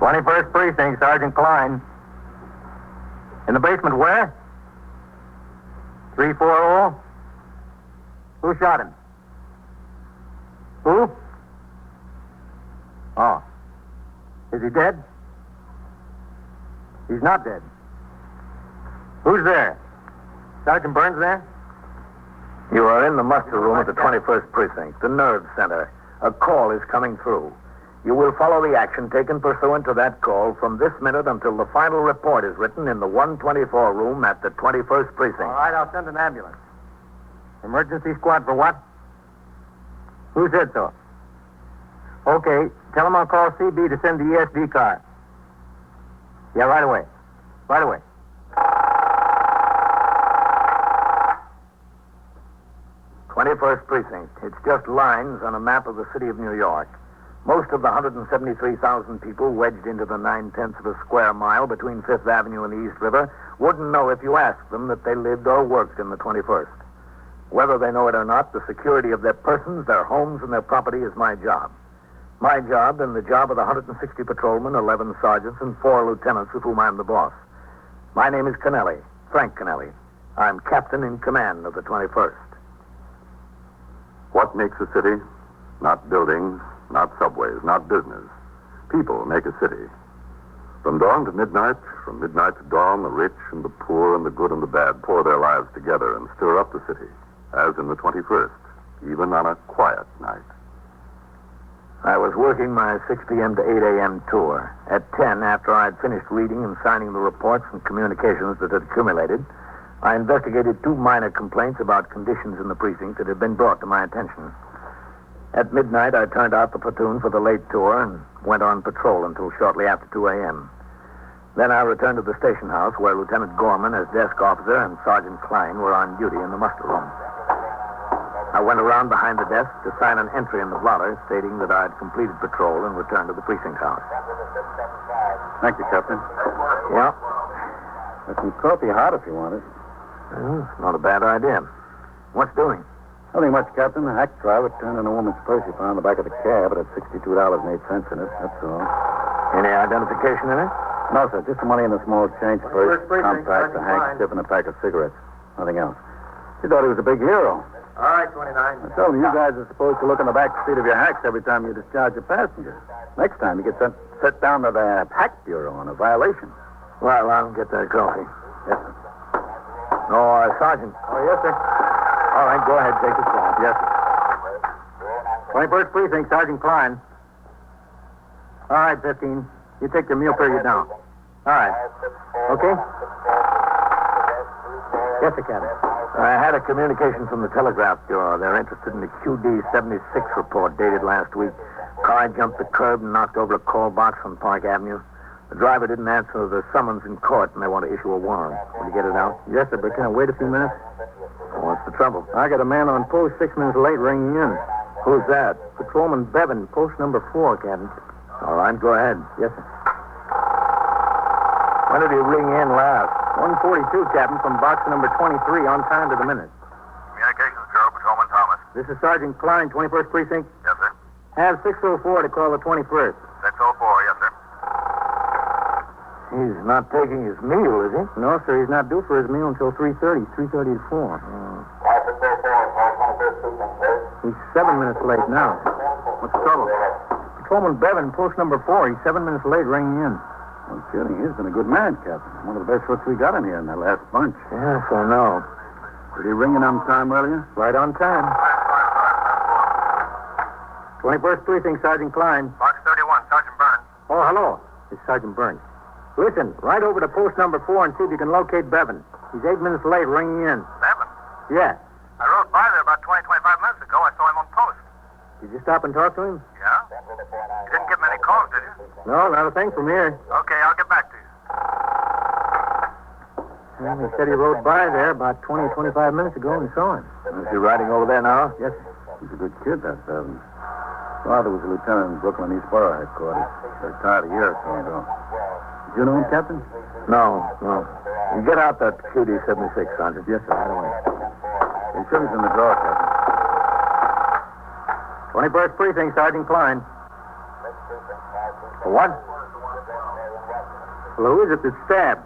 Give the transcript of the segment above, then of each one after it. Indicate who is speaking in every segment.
Speaker 1: 21st Precinct, Sergeant Klein. In the basement where? 340? Who shot him? Who? Oh. Is he dead? He's not dead. Who's there? Sergeant Burns there?
Speaker 2: You are in the muster room at the 21st Precinct, the nerve center. A call is coming through. You will follow the action taken pursuant to that call from this minute until the final report is written in the 124 room at the 21st Precinct.
Speaker 1: All right, I'll send an ambulance. Emergency squad for what? Who said so? Okay, tell them I'll call CB to send the ESD car. Yeah, right away. Right away.
Speaker 2: '21st Precinct. It's just lines on a map of the city of New York. Most of the 173,000 people wedged into the 9/10 of a square mile between 5th Avenue and the East River wouldn't know if you asked them that they lived or worked in the 21st. Whether they know it or not, the security of their persons, their homes, and their property is my job. My job and the job of the 160 patrolmen, 11 sergeants, and 4 lieutenants of whom I'm the boss. My name is Kennelly, Frank Kennelly. I'm captain in command of the 21st.
Speaker 3: What makes a city? Not buildings, not subways, not business. People make a city. From dawn to midnight, from midnight to dawn, the rich and the poor and the good and the bad pour their lives together and stir up the city, as in the 21st, even on a quiet night.
Speaker 2: I was working my 6 p.m. to 8 a.m. tour. At 10, after I'd finished reading and signing the reports and communications that had accumulated, I investigated 2 minor complaints about conditions in the precinct that had been brought to my attention. At midnight, I turned out the platoon for the late tour and went on patrol until shortly after 2 a.m. Then I returned to the station house where Lieutenant Gorman, as desk officer, and Sergeant Klein were on duty in the muster room. I went around behind the desk to sign an entry in the blotter stating that I had completed patrol and returned to the precinct house.
Speaker 3: Thank you, Captain.
Speaker 2: Yeah?
Speaker 3: There's some coffee hot if you want it.
Speaker 2: Well, it's not a bad idea. What's doing?
Speaker 3: Nothing much, Captain. The hack driver turned in a woman's purse he found in the back of the cab. It had $62.08 in it, that's all.
Speaker 2: Any identification in it?
Speaker 3: No, sir. Just the money in a small change purse,
Speaker 1: Precinct,
Speaker 3: compact, a
Speaker 1: Sergeant
Speaker 3: handkerchief, and a pack of cigarettes. Nothing else. She thought he was a big hero.
Speaker 1: All right, 29.
Speaker 3: I told him you guys are supposed to look in the back seat of your hacks every time you discharge a passenger. Next time you get sent down to the hack bureau on a violation.
Speaker 2: Well, I'll get that coffee.
Speaker 3: Yes, sir.
Speaker 2: No, Sergeant.
Speaker 1: Oh, yes, sir.
Speaker 2: All right, go ahead. Take the spot.
Speaker 3: Yes, sir.
Speaker 1: 21st Precinct, Sergeant Klein. All right, 15. You take the meal period now. All right. Okay? Yes, sir, Captain.
Speaker 2: I had a communication from the Telegraph Bureau. They're interested in the QD-76 report dated last week. Car jumped the curb and knocked over a call box on Park Avenue. The driver didn't answer the summons in court, and they want to issue a warrant. Will you get it out?
Speaker 1: Yes, sir, but can I wait a few minutes?
Speaker 2: What's the trouble?
Speaker 1: I got a man on post 6 minutes late ringing in.
Speaker 2: Who's that?
Speaker 1: Patrolman Bevan, post number 4, Captain.
Speaker 2: All right, go ahead.
Speaker 1: Yes, sir.
Speaker 2: When did he ring in last?
Speaker 1: 142, Captain, from box number 23, on time to the minute.
Speaker 4: Communications Bureau, Patrolman Thomas.
Speaker 1: This is Sergeant Klein, 21st Precinct.
Speaker 4: Yes, sir.
Speaker 1: Have 604 to call the 21st.
Speaker 4: 604, yes, sir.
Speaker 2: He's not taking his meal, is he?
Speaker 1: No, sir, he's not due for his meal until 3:30, 3:30 to 4. He's 7 minutes late now.
Speaker 3: What's the trouble?
Speaker 1: Patrolman Bevan, post number 4. He's 7 minutes late ringing in.
Speaker 3: No kidding. He's been a good man, Captain. One of the best folks we got in here in that last bunch.
Speaker 2: Yes, I know.
Speaker 3: Did he ring in on time earlier?
Speaker 1: Right on time. 21st Precinct, Sergeant Klein.
Speaker 4: Box 31, Sergeant Burns.
Speaker 1: Oh, hello. It's Sergeant Burns. Listen, right over to post number 4 and see if you can locate Bevan. He's 8 minutes late ringing in.
Speaker 4: Bevan.
Speaker 1: Yeah.
Speaker 4: I rode by there about 20, 25 minutes ago. I saw him on post.
Speaker 1: Did you stop and talk to him?
Speaker 4: Yeah? You didn't get many calls, did you?
Speaker 1: No, not a thing from here.
Speaker 4: Okay, I'll get back to you.
Speaker 1: Well, he said he rode by there about 20, 25 minutes ago and saw him.
Speaker 2: Is he riding over there now?
Speaker 1: Yes,
Speaker 3: He's a good kid, that Bevan. Father was a lieutenant in Brooklyn East Borough headquarters. Retired a year or so ago. Did you know him, Captain?
Speaker 2: No. You get out that QD-76, Sergeant.
Speaker 3: Yes, sir. Right away. His sugar's in the drawer, Captain.
Speaker 1: 21st Precinct, Sergeant Klein.
Speaker 2: For what?
Speaker 1: Well, who is it that stabbed?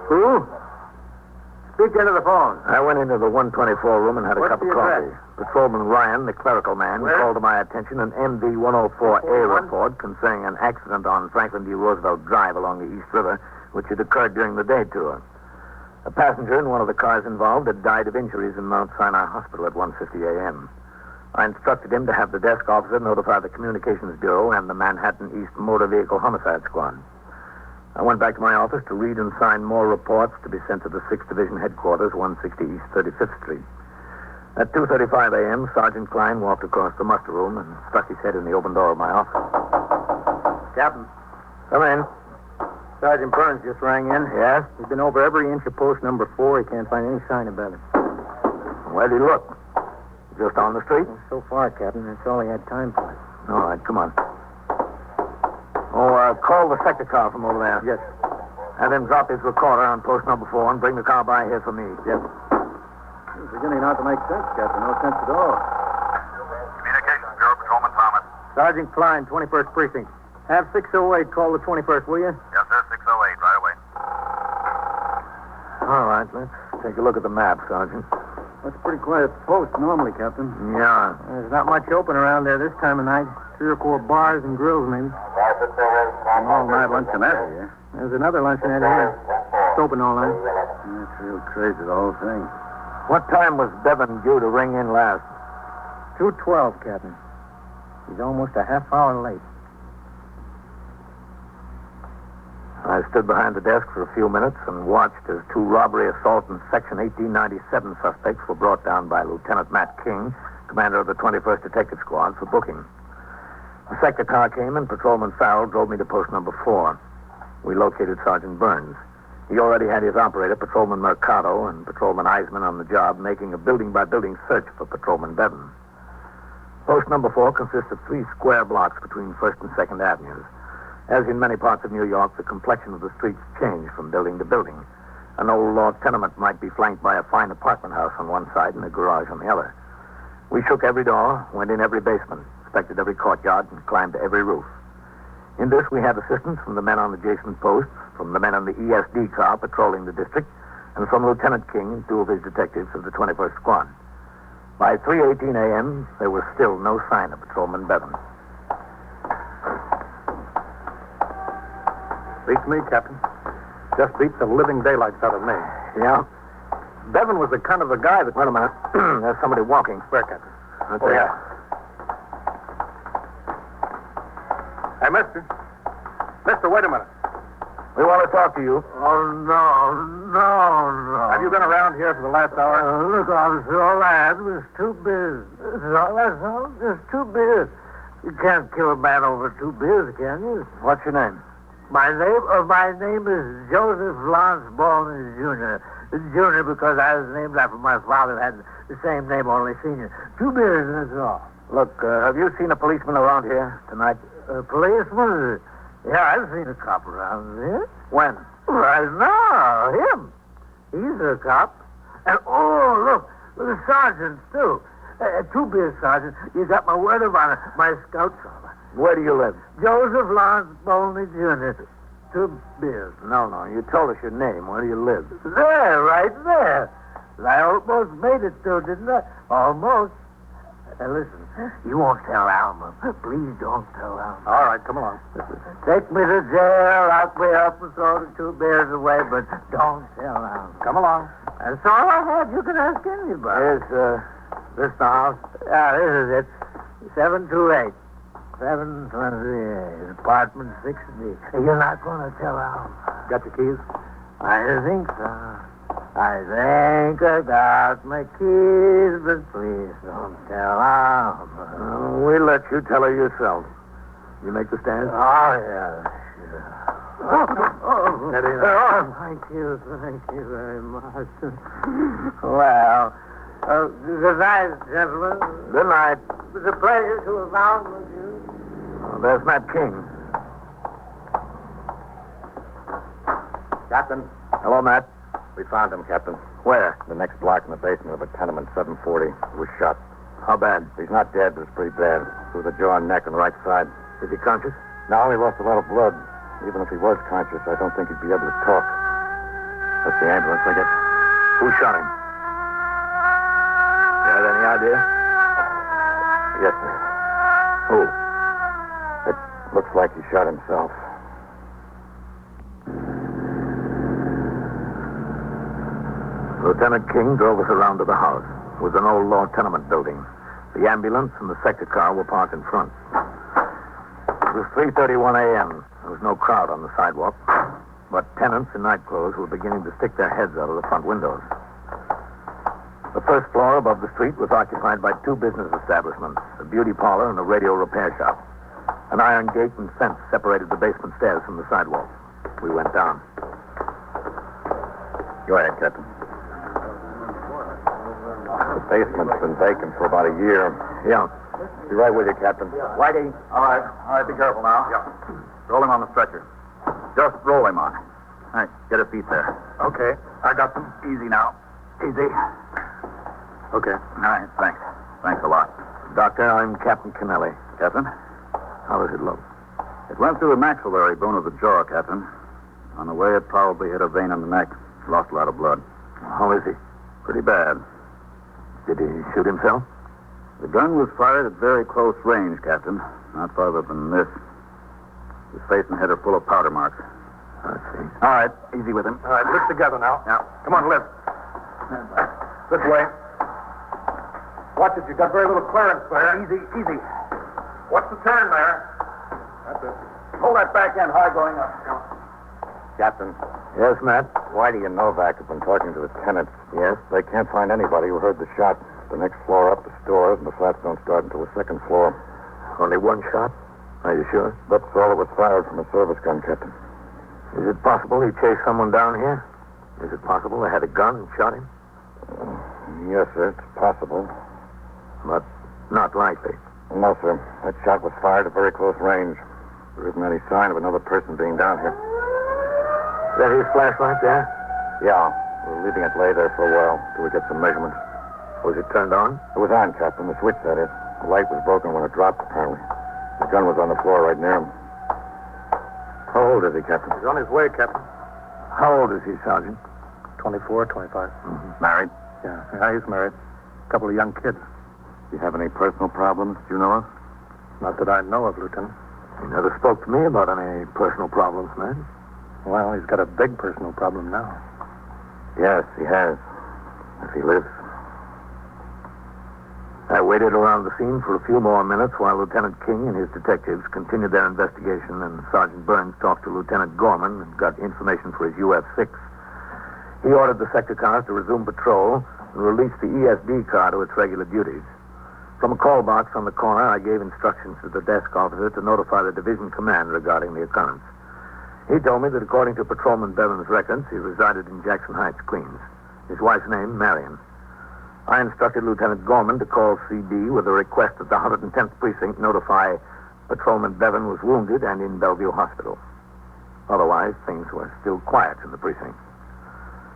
Speaker 1: Who? Speak into the phone.
Speaker 2: I went into the 124 room and had a
Speaker 1: What's
Speaker 2: cup of
Speaker 1: the
Speaker 2: coffee.
Speaker 1: address?
Speaker 2: Patrolman Ryan, the clerical man,
Speaker 1: Where?
Speaker 2: called to my attention an MV 104A report concerning an accident on Franklin D. Roosevelt Drive along the East River, which had occurred during the day tour. A passenger in one of the cars involved had died of injuries in Mount Sinai Hospital at 1:50 a.m. I instructed him to have the desk officer notify the Communications Bureau and the Manhattan East Motor Vehicle Homicide Squad. I went back to my office to read and sign more reports to be sent to the 6th Division Headquarters, 160 East 35th Street. At 2:35 a.m., Sergeant Klein walked across the muster room and stuck his head in the open door of my office.
Speaker 1: Captain,
Speaker 2: Come in.
Speaker 1: Sergeant Burns just rang in.
Speaker 2: Yes?
Speaker 1: He's been over every inch of post number 4. He can't find any sign of Bevan.
Speaker 2: Where'd he look? Just on the street?
Speaker 1: So far, Captain, that's all he had time for.
Speaker 2: All right, come on. Oh, call the sector car from over there.
Speaker 1: Yes.
Speaker 2: Have him drop his recorder on post number 4 and bring the car by here for me.
Speaker 1: Yes. It's beginning not to make sense, Captain. No sense at all.
Speaker 4: Communications Bureau, Patrolman Thomas.
Speaker 1: Sergeant Klein, 21st Precinct. Have 608 call the 21st, will you?
Speaker 4: Yes, sir, 608, right away.
Speaker 2: All right, let's take a look at the map, Sergeant.
Speaker 1: That's a pretty quiet post normally, Captain.
Speaker 2: Yeah.
Speaker 1: There's not much open around there this time of night. 3 or 4 bars and grills, maybe.
Speaker 3: An all-night luncheonette here.
Speaker 1: There's another luncheonette here. It's open all night.
Speaker 3: That's real crazy, the whole thing.
Speaker 2: What time was Bevan due to ring in last?
Speaker 1: 2:12, Captain. He's almost a half hour late.
Speaker 2: I stood behind the desk for a few minutes and watched as 2 robbery, assault, and Section 1897 suspects were brought down by Lieutenant Matt King, commander of the 21st Detective Squad, for booking. The sector car came and Patrolman Farrell drove me to post number 4. We located Sergeant Burns. He already had his operator, Patrolman Mercado, and Patrolman Eisman on the job, making a building-by-building search for Patrolman Bevan. Post number 4 consists of 3 square blocks between 1st and 2nd Avenues. As in many parts of New York, the complexion of the streets changed from building to building. An old law tenement might be flanked by a fine apartment house on one side and a garage on the other. We shook every door, went in every basement, inspected every courtyard, and climbed to every roof. In this, we had assistance from the men on adjacent posts, from the men on the ESD car patrolling the district, and from Lieutenant King and 2 of his detectives of the 21st Squad. By 3:18 a.m., there was still no sign of Patrolman Bevan.
Speaker 1: Beats me, Captain. Just beats the living daylights out of me.
Speaker 2: Yeah?
Speaker 1: Bevan was the kind of a guy that...
Speaker 2: Wait a minute. There's somebody walking.
Speaker 1: Where, Captain?
Speaker 2: Right
Speaker 1: Oh,
Speaker 2: there.
Speaker 1: yeah. Hey, mister. Mister, wait a minute.
Speaker 2: We want to talk to you.
Speaker 5: Oh, no.
Speaker 1: Have you been around here for the last hour?
Speaker 5: Look, officer, all I had was 2 beers. That's all, just 2 beers. You can't kill a man over 2 beers, can you?
Speaker 2: What's your name?
Speaker 5: My name is Joseph Lance Baldwin Jr. Jr. because I was named after my father who had the same name, only senior. 2 beers, that's all.
Speaker 2: Look, have you seen a policeman around here tonight?
Speaker 5: A policeman? Yeah, I've seen a cop around here.
Speaker 2: When?
Speaker 5: Right now, him. He's a cop. And, oh, look, the sergeants, too. 2 beers, Sergeant. You got my word of honor. My scout's honor.
Speaker 2: Where do you live?
Speaker 5: Joseph Lance Baldwin Jr. 2 beers.
Speaker 2: No. You told us your name. Where do you live?
Speaker 5: There, right there. I almost made it, too, didn't I? Almost. Listen, you won't tell Alma. Please don't tell Alma.
Speaker 1: All right, come along.
Speaker 5: Take me to jail, lock me up, and throw the 2 beers away, but don't tell Alma.
Speaker 1: Come along.
Speaker 5: That's all I have. You can ask anybody.
Speaker 2: Is this the house?
Speaker 5: Yeah, this is it. 728. 728. Apartment 6B. You're not going to tell Alma.
Speaker 1: Got your keys?
Speaker 5: I think so. I think I got my keys, but please don't tell Alma.
Speaker 2: We'll let you tell her yourself. You make the stand?
Speaker 5: Oh, yeah, sure. Thank you very much. Well, good night, gentlemen.
Speaker 2: Good night.
Speaker 5: It was a pleasure to have found with you.
Speaker 2: Oh, there's Matt King.
Speaker 1: Captain,
Speaker 2: Hello, Matt.
Speaker 1: we found him, Captain.
Speaker 2: Where?
Speaker 1: The next block in the basement of a tenement, 740. He was shot.
Speaker 2: How bad?
Speaker 1: He's not dead, but it's pretty bad. Through the jaw and neck and right side.
Speaker 2: Is he conscious?
Speaker 1: No, he lost a lot of blood. Even if he was conscious, I don't think he'd be able to talk. That's the ambulance, I guess.
Speaker 2: Who shot him? You have any idea?
Speaker 1: Yes, sir.
Speaker 2: Who?
Speaker 1: It looks like he shot himself.
Speaker 2: Lieutenant King drove us around to the house. It was an old law tenement building. The ambulance and the sector car were parked in front. It was 3:31 a.m. There was no crowd on the sidewalk, but tenants in night clothes were beginning to stick their heads out of the front windows. The first floor above the street was occupied by two business establishments, a beauty parlor and a radio repair shop. An iron gate and fence separated the basement stairs from the sidewalk. We went down.
Speaker 1: Go ahead, Captain. The basement's been vacant for about a year.
Speaker 2: Yeah.
Speaker 1: Be right with you, Captain.
Speaker 2: Whitey.
Speaker 4: All right, be careful now. Yeah. Roll him on the stretcher. Just roll him on. All right, get his feet there.
Speaker 1: Okay, I got them.
Speaker 4: Easy now. Easy.
Speaker 1: Okay.
Speaker 4: All right, thanks. Thanks a lot.
Speaker 2: Doctor, I'm Captain Kennelly.
Speaker 4: Captain?
Speaker 2: How does it look?
Speaker 4: It went through the maxillary bone of the jaw, Captain. On the way, it probably hit a vein in the neck. Lost a lot of blood.
Speaker 2: How is he?
Speaker 4: Pretty bad.
Speaker 2: Did he shoot himself?
Speaker 4: The gun was fired at very close range, Captain. Not farther than this. His face and head are full of powder marks.
Speaker 2: I see.
Speaker 4: All right, easy with him.
Speaker 1: All right, lift together now.
Speaker 4: Yeah.
Speaker 1: Come on, lift. This way. Watch it. You've got very little clearance there.
Speaker 4: Easy, easy.
Speaker 1: What's the turn there? That's it.
Speaker 4: Hold that back end high going up.
Speaker 1: Captain,
Speaker 2: Yes, Matt?
Speaker 1: Whitey and Novak have been talking to the tenants.
Speaker 2: Yes?
Speaker 1: They can't find anybody who heard the shot. The next floor up is stores, and the flats don't start until the second floor.
Speaker 2: Only one shot? Are you sure?
Speaker 1: That's all that was fired from a service gun, Captain.
Speaker 2: Is it possible he chased someone down here? Is it possible they had a gun and shot him?
Speaker 1: Yes, sir, it's possible.
Speaker 2: But not likely.
Speaker 1: No, sir. That shot was fired at very close range. There isn't any sign of another person being down here.
Speaker 2: Is that his flashlight there?
Speaker 1: Yeah, we're leaving it lay there for a while till we get some measurements.
Speaker 2: Was it turned on?
Speaker 1: It was on, Captain. The switch, that is. The light was broken when it dropped, apparently. The gun was on the floor right near him.
Speaker 2: How old is he, Captain?
Speaker 1: He's on his way, Captain.
Speaker 2: How old is he, Sergeant?
Speaker 1: 24, 25.
Speaker 4: Married?
Speaker 1: Yeah, he's married. A couple of young kids. You have any personal problems you know of? Not that I know of, Lieutenant.
Speaker 2: He never spoke to me about any personal problems, man.
Speaker 1: Well, he's got a big personal problem now.
Speaker 2: Yes, he has. If he lives. I waited around the scene for a few more minutes while Lieutenant King and his detectives continued their investigation, and Sergeant Burns talked to Lieutenant Gorman and got information for his UF-6. He ordered the sector cars to resume patrol and release the ESD car to its regular duties. From a call box on the corner, I gave instructions to the desk officer to notify the division command regarding the occurrence. He told me that according to Patrolman Bevan's records, he resided in Jackson Heights, Queens. His wife's name, Marion. I instructed Lieutenant Gorman to call CD with a request that the 110th Precinct notify Patrolman Bevan was wounded and in Bellevue Hospital. Otherwise, things were still quiet in the precinct.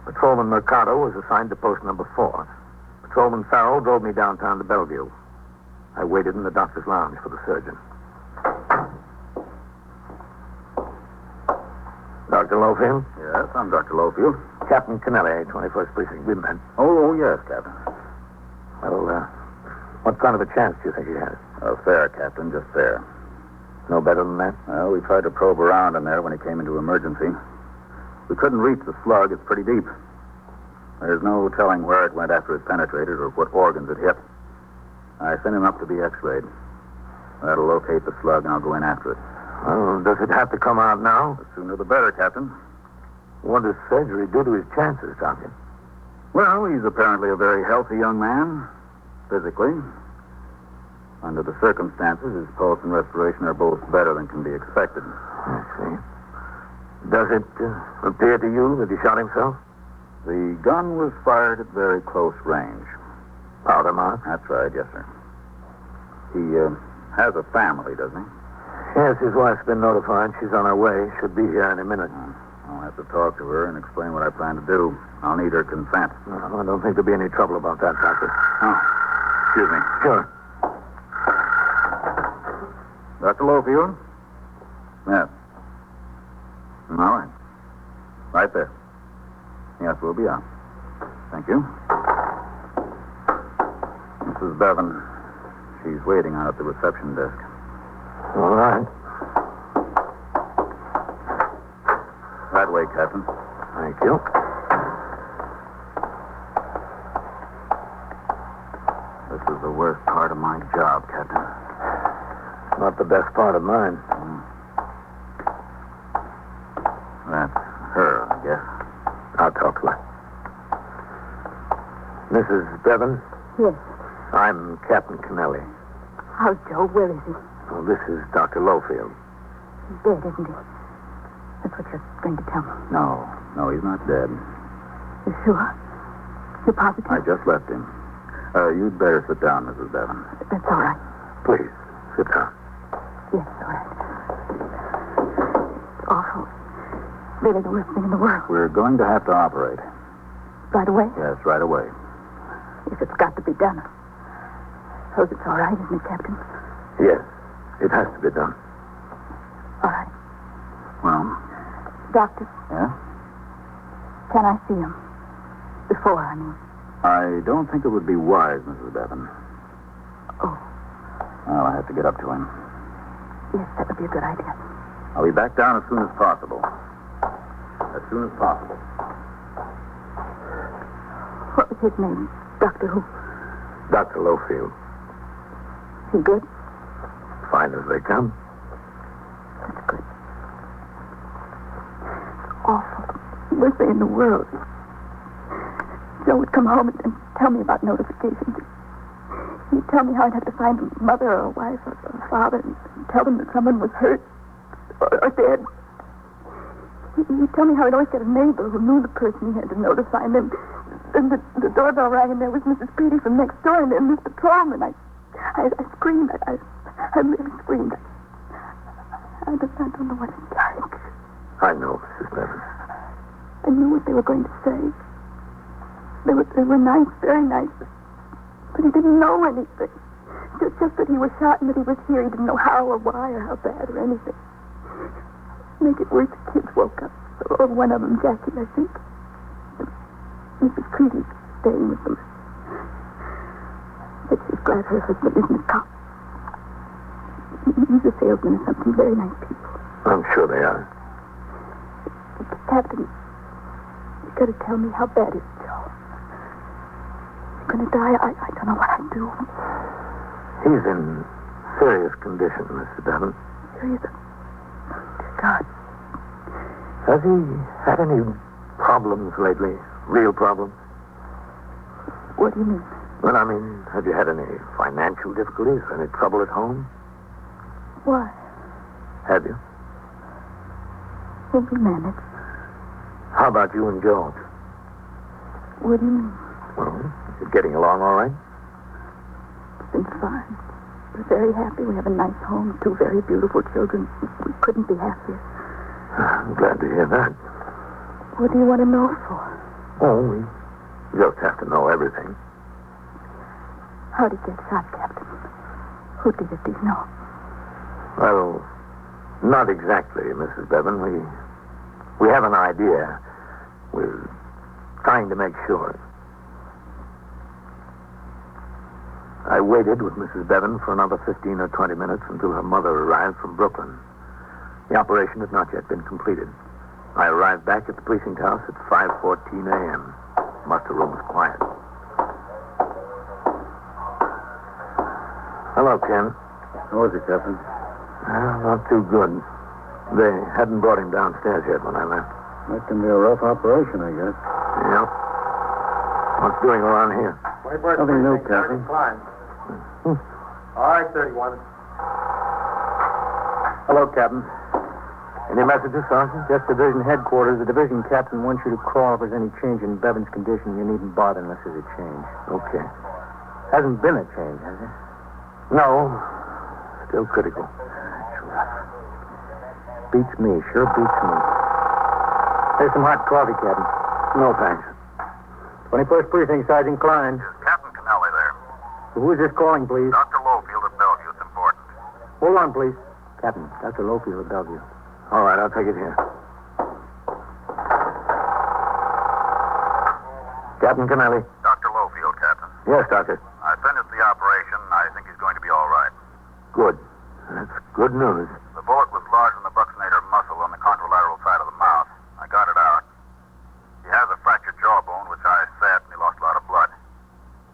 Speaker 2: Patrolman Mercado was assigned to post number 4. Patrolman Farrell drove me downtown to Bellevue. I waited in the doctor's lounge for the surgeon. Dr. Lowfield?
Speaker 4: Yes, I'm Dr. Lowfield.
Speaker 2: Captain Kennelly, 21st Precinct. We met.
Speaker 4: Oh, yes, Captain.
Speaker 2: Well, what kind of a chance do you think he has?
Speaker 4: Fair, Captain, just fair.
Speaker 2: No better than that?
Speaker 4: Well, we tried to probe around in there when he came into emergency. We couldn't reach the slug. It's pretty deep. There's no telling where it went after it penetrated or what organs it hit. I sent him up to be x-rayed. That'll locate the slug, and I'll go in after it.
Speaker 2: Well, does it have to come out now?
Speaker 4: The sooner the better, Captain.
Speaker 2: What does surgery do to his chances, Doctor?
Speaker 4: Well, he's apparently a very healthy young man, physically. Under the circumstances, his pulse and respiration are both better than can be expected.
Speaker 2: I see. Does it appear to you that he shot himself?
Speaker 4: The gun was fired at very close range.
Speaker 2: Powder mark?
Speaker 4: That's right, yes, sir. He has a family, doesn't he?
Speaker 2: Yes, his wife's been notified. She's on her way. Should be here any minute.
Speaker 4: I'll have to talk to her and explain what I plan to do. I'll need her consent.
Speaker 2: No, I don't think there'll be any trouble about that, Doctor.
Speaker 4: Oh, excuse me.
Speaker 2: Sure.
Speaker 4: Dr. Lowfield? Yes. All right. Right there. Yes, we'll be on. Thank you. Mrs. Bevan. She's waiting out at the reception desk.
Speaker 2: All right.
Speaker 4: That way, Captain.
Speaker 2: Thank you.
Speaker 4: This is the worst part of my job, Captain.
Speaker 2: Not the best part of mine.
Speaker 4: That's her, I guess.
Speaker 2: I'll talk to her. Mrs. Bevan,
Speaker 6: Yes.
Speaker 2: I'm Captain Kennelly.
Speaker 6: How's Joe? Where is he?
Speaker 2: Well, this is Dr. Lowfield.
Speaker 6: He's dead, isn't he? That's what you're going to tell me.
Speaker 4: No, he's not dead.
Speaker 6: You sure? You're positive?
Speaker 4: I just left him. You'd better sit down, Mrs. Bevan.
Speaker 6: That's all right.
Speaker 2: Please, sit down.
Speaker 6: Yes, all right. It's awful. Really the worst thing in the world.
Speaker 4: We're going to have to operate.
Speaker 6: Right away?
Speaker 4: Yes, right away.
Speaker 6: If it's got to be done. Suppose it's all right, isn't it, Captain?
Speaker 2: Yes, it has to be done.
Speaker 6: All right.
Speaker 4: Well,
Speaker 6: Doctor,
Speaker 4: yeah?
Speaker 6: can I see him? Before, I mean.
Speaker 4: I don't think it would be wise, Mrs. Bevan.
Speaker 6: Oh.
Speaker 4: Well, I have to get up to him.
Speaker 6: Yes, that would be a good idea.
Speaker 4: I'll be back down as soon as possible. As soon as possible.
Speaker 6: What was his name? Doctor who?
Speaker 2: Dr. Lowfield.
Speaker 6: He good?
Speaker 2: Fine as they come.
Speaker 6: That's good. It's awful. Worst thing in the world. Joe would come home and tell me about notifications. He'd tell me how I'd have to find a mother or a wife or a father and tell them that someone was hurt or dead. He'd tell me how I'd always get a neighbor who knew the person he had to notify. And then the doorbell rang, and there was Mrs. Petey from next door, and then Mr. Patrolman. I screamed. I really screamed. I don't know what it's like.
Speaker 2: I know, Mrs. Bevan.
Speaker 6: I knew what they were going to say. They were nice, very nice. But he didn't know anything. Just that he was shot and that he was here. He didn't know how or why or how bad or anything. Make it worse, the kids woke up. Or one of them, Jackie, I think. Mrs. Creedy's staying with them. But she's glad her husband isn't a cop. He's a salesman or something. Very nice people.
Speaker 2: I'm sure they are.
Speaker 6: Captain, you got to tell me how bad is Joe. He's going to die. I don't know what I'd do.
Speaker 2: He's in serious condition, Mrs. Bevan.
Speaker 6: Serious? God.
Speaker 2: Has he had any problems lately? Real problems?
Speaker 6: What do you mean?
Speaker 2: Well, I mean, have you had any financial difficulties? Any trouble at home?
Speaker 6: Why?
Speaker 2: Have you?
Speaker 6: Well, we managed.
Speaker 2: How about you and George?
Speaker 6: What do you mean?
Speaker 2: Well, you're getting along all right?
Speaker 6: It's been fine. We're very happy. We have a nice home, 2 very beautiful children. We couldn't be happier.
Speaker 2: I'm glad to hear that.
Speaker 6: What do you want to know for?
Speaker 2: Oh, we just have to know everything.
Speaker 6: How did he get shot, Captain? Who did it, do you know?
Speaker 2: Well, not exactly, Mrs. Bevan. We have an idea. We're trying to make sure. I waited with Mrs. Bevan for another 15 or 20 minutes until her mother arrived from Brooklyn. The operation had not yet been completed. I arrived back at the precinct house at 5:14 a.m. Muster room was quiet. Hello, Ken.
Speaker 4: How is it, Captain?
Speaker 2: Not too good. They hadn't brought him downstairs yet when I left.
Speaker 4: That can be a rough operation, I guess.
Speaker 2: Yep. What's doing around here?
Speaker 4: Nothing new, Captain.
Speaker 1: All right, 31.
Speaker 5: Hello, Captain.
Speaker 2: Any messages, Sergeant?
Speaker 5: Just division headquarters. The division captain wants you to call if there's any change in Bevan's condition. You needn't bother unless there's a change.
Speaker 2: Okay.
Speaker 5: Hasn't been a change, has it?
Speaker 2: No. Still critical.
Speaker 5: Beats me. Sure beats me. Here's some hot coffee, Captain.
Speaker 2: No, thanks.
Speaker 5: 21st Precinct, Sergeant Klein.
Speaker 3: Captain Kennelly there.
Speaker 5: Who is this calling, please?
Speaker 3: Dr. Lowfield at Bellevue. It's important.
Speaker 5: Hold on, please. Captain, Dr. Lowfield of Bellevue.
Speaker 2: All right, I'll take it here.
Speaker 1: Captain Kennelly.
Speaker 4: Dr. Lowfield, Captain.
Speaker 1: Yes, Doctor.
Speaker 4: I finished the operation. I think he's going to be all right.
Speaker 1: Good. That's good news.
Speaker 4: The bullet was lodged in the buccinator muscle on the contralateral side of the mouth. I got it out. He has a fractured jawbone, which I set, and he lost a lot of blood.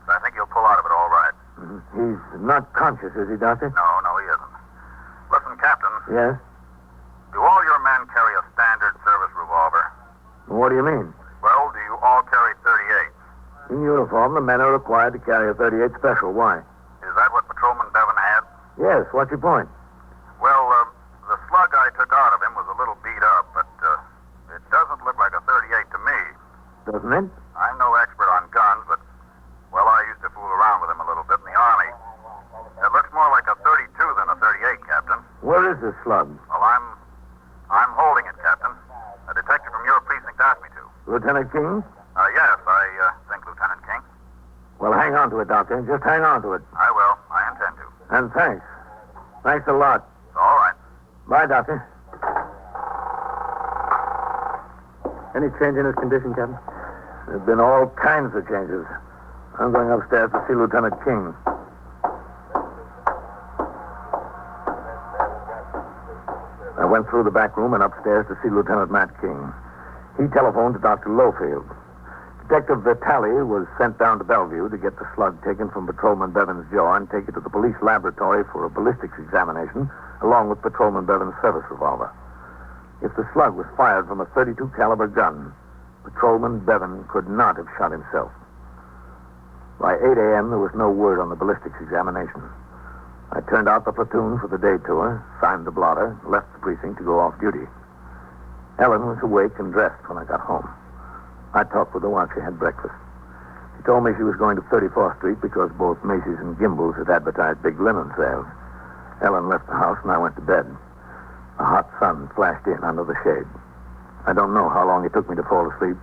Speaker 4: So I think he'll pull out of it all right.
Speaker 1: Mm-hmm. He's not conscious, is he, Doctor?
Speaker 4: No, he isn't. Listen, Captain.
Speaker 1: Yes?
Speaker 4: Do all your men carry a standard service revolver?
Speaker 1: What do you mean?
Speaker 4: Well, do you all carry 38s?
Speaker 1: In uniform, the men are required to carry a 38 special. Why?
Speaker 4: Is that what Patrolman Bevan had?
Speaker 1: Yes, what's your point?
Speaker 4: Well, the slug I took out of him was a little beat up, but it doesn't look like a 38 to me.
Speaker 1: Doesn't it?
Speaker 4: I'm no expert on guns, but, well, I used to fool around with him a little bit in the Army. It looks more like a 32 than a 38, Captain.
Speaker 1: Where is this slug?
Speaker 4: Well, I'm holding it, Captain. A detective from your precinct asked me to.
Speaker 1: Lieutenant King?
Speaker 4: Yes, I think Lieutenant King.
Speaker 1: Well, hang on to it, Doctor. Just hang on to it.
Speaker 4: I will. I intend to.
Speaker 1: And thanks. Thanks a lot.
Speaker 4: All right.
Speaker 1: Bye, Doctor. Any change in his condition, Captain? There's been all kinds of changes. I'm going upstairs to see Lieutenant King. I went through the back room and upstairs to see Lieutenant Matt King. He telephoned to Dr. Lowfield. Detective Vitale was sent down to Bellevue to get the slug taken from Patrolman Bevan's jaw and take it to the police laboratory for a ballistics examination, along with Patrolman Bevan's service revolver. If the slug was fired from a .32 caliber gun, Patrolman Bevan could not have shot himself. By 8 a.m., there was no word on the ballistics examination. I turned out the platoon for the day tour, signed the blotter, left the precinct to go off duty. Ellen was awake and dressed when I got home. I talked with her while she had breakfast. She told me she was going to 34th Street because both Macy's and Gimbel's had advertised big linen sales. Ellen left the house and I went to bed. A hot sun flashed in under the shade. I don't know how long it took me to fall asleep.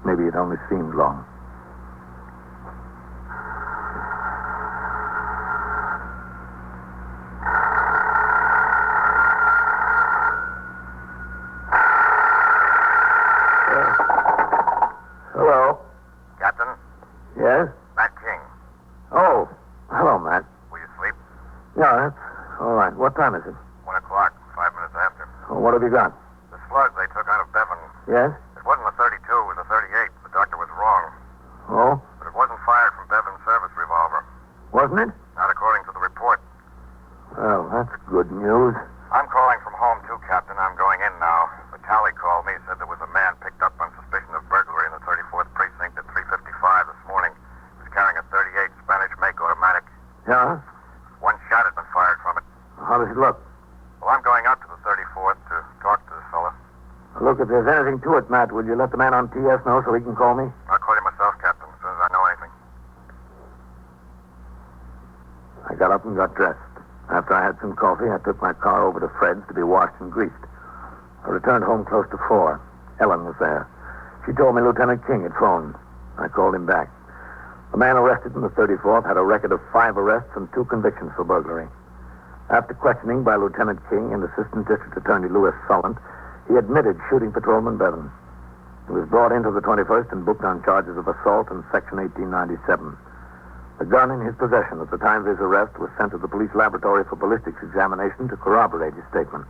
Speaker 1: Maybe it only seemed long. Hello.
Speaker 4: Captain?
Speaker 1: Yes?
Speaker 4: Matt King.
Speaker 1: Oh, hello, Matt.
Speaker 4: Will you sleep?
Speaker 1: Yeah, that's all right. What time is it?
Speaker 4: 1 o'clock, 5 minutes after.
Speaker 1: Oh, what have you got?
Speaker 4: The slug they took out of Bevan.
Speaker 1: Yes?
Speaker 4: It wasn't a 32, it was a 38. The doctor was wrong.
Speaker 1: Oh,
Speaker 4: But it wasn't fired from Bevan's service revolver.
Speaker 1: wasn't it?
Speaker 4: Not according to the report.
Speaker 1: Well, that's good news.
Speaker 4: I'm calling from home, too, Captain. I'm going in now. Vitale called me, said there was a man picked up on suspicion of burglary in the 34th Precinct at 3:55 this morning. He was carrying a 38 Spanish make automatic.
Speaker 1: Yeah?
Speaker 4: One shot had been fired from it.
Speaker 1: How does it look?
Speaker 4: Well, I'm going out to the 34th to talk to this fella.
Speaker 1: Look, if there's anything to it, Matt, will you let the man on TS know so he can call me?
Speaker 4: I'll call you myself, Captain, as soon as I know anything.
Speaker 1: I got up and got dressed. After I had some coffee, I took my car over to Fred's to be washed and greased. I returned home close to 4. Ellen was there. She told me Lieutenant King had phoned. I called him back. The man arrested in the 34th had a record of 5 arrests and 2 convictions for burglary. After questioning by Lieutenant King and Assistant District Attorney Louis Sullant, he admitted shooting Patrolman Bevan. He was brought into the 21st and booked on charges of assault and Section 1897. The gun in his possession at the time of his arrest was sent to the police laboratory for ballistics examination to corroborate his statement.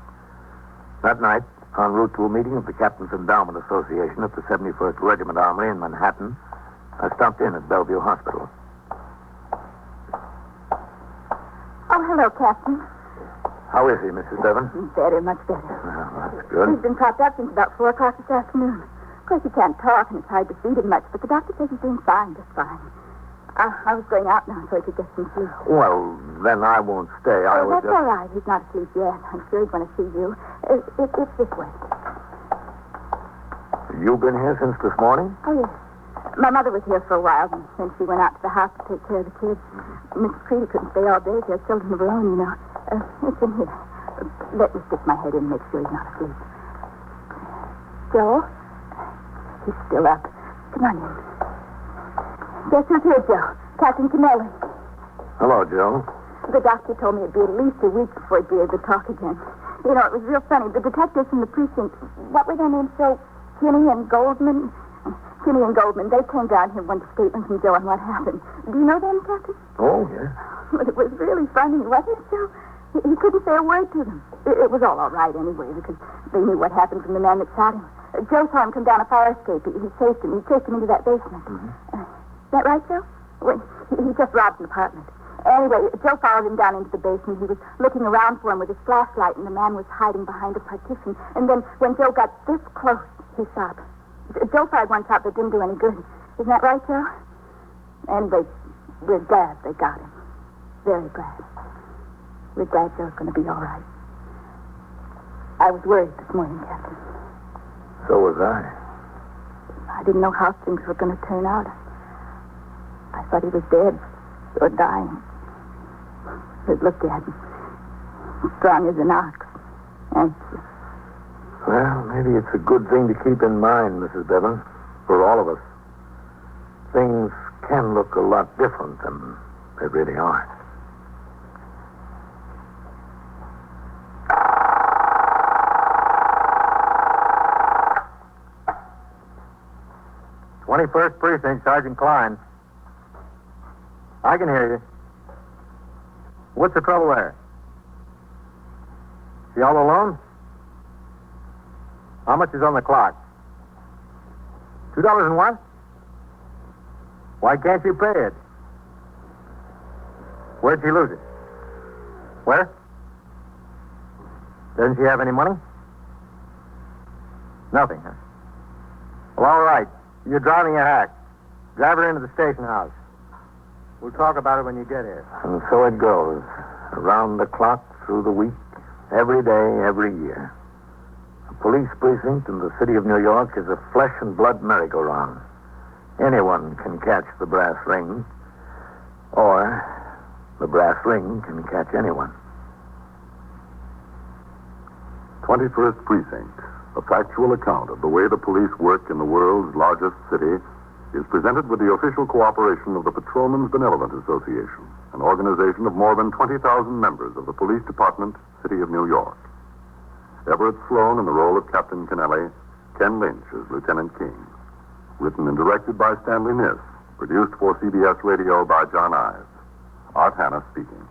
Speaker 1: That night, en route to a meeting of the Captain's Endowment Association at the 71st Regiment Armory in Manhattan, I stopped in at Bellevue Hospital.
Speaker 6: Oh, hello, Captain.
Speaker 1: How is he, Mrs. Bevan?
Speaker 6: Better, much better.
Speaker 1: Well, that's good.
Speaker 6: He's been propped up since about 4 o'clock this afternoon. Of course, he can't talk, and it's hard to feed him much, but the doctor says he's doing fine, just fine. I was going out now so he could get some sleep.
Speaker 1: Well, then I won't stay. I was
Speaker 6: That's all right. He's not asleep yet. I'm sure he's going to see you. It's this way.
Speaker 1: You've been here since this morning?
Speaker 6: Oh, yes. My mother was here for a while, and then she went out to the house to take care of the kids. Mrs. Creedy couldn't stay all day. She has children of her own, you know. It's in here. Let me stick my head in and make sure he's not asleep. Joe? He's still up. Come on in. Guess who's here, Joe? Captain Kennelly.
Speaker 1: Hello, Joe.
Speaker 6: The doctor told me it'd be at least a week before he'd be able to talk again. You know, it was real funny. The detectives from the precinct, what were their names, Joe? Kinney and Goldman? Kinney and Goldman, they came down here and wanted a statement from Joe on what happened. Do you know them, Captain?
Speaker 2: Oh, yeah.
Speaker 6: But it was really funny, wasn't it, Joe? He couldn't say a word to them. It was all right anyway, because they knew what happened from the man that shot him. Joe saw him come down a fire escape. He chased him. He chased him into that basement. Is that right, Joe? Well, he just robbed an apartment. Anyway, Joe followed him down into the basement. He was looking around for him with his flashlight, and the man was hiding behind a partition. And then when Joe got this close, he shot. Joe fired one shot that didn't do any good. Isn't that right, Joe? Anyway, we're glad they got him. Very glad. We're glad Joe's going to be all right. I was worried this morning, Captain.
Speaker 2: So was I.
Speaker 6: I didn't know how things were going to turn out. I thought he was dead or dying. But look at him. Strong as an ox. Anxious.
Speaker 2: Well, maybe it's a good thing to keep in mind, Mrs. Bevan, for all of us. Things can look a lot different than they really are.
Speaker 1: "21st Precinct, Sergeant Klein. I can hear you. What's the trouble there? She all alone? How much is on the clock? $2 and what? Why can't you pay it? Where'd she lose it? Where? Doesn't she have any money? Nothing, huh? Well, all right. You're driving a hack. Drive her into the station house. We'll talk about it when you get here.
Speaker 2: And so it goes. Around the clock, through the week, every day, every year. A police precinct in the city of New York is a flesh and blood merry-go-round. Anyone can catch the brass ring, or the brass ring can catch anyone.
Speaker 3: 21st Precinct, a factual account of the way the police work in the world's largest city, is presented with the official cooperation of the Patrolmen's Benevolent Association, an organization of more than 20,000 members of the Police Department, City of New York. Everett Sloan in the role of Captain Kennelly, Ken Lynch as Lieutenant King. Written and directed by Stanley Niss. Produced for CBS Radio by John Ives. Art Hanna speaking.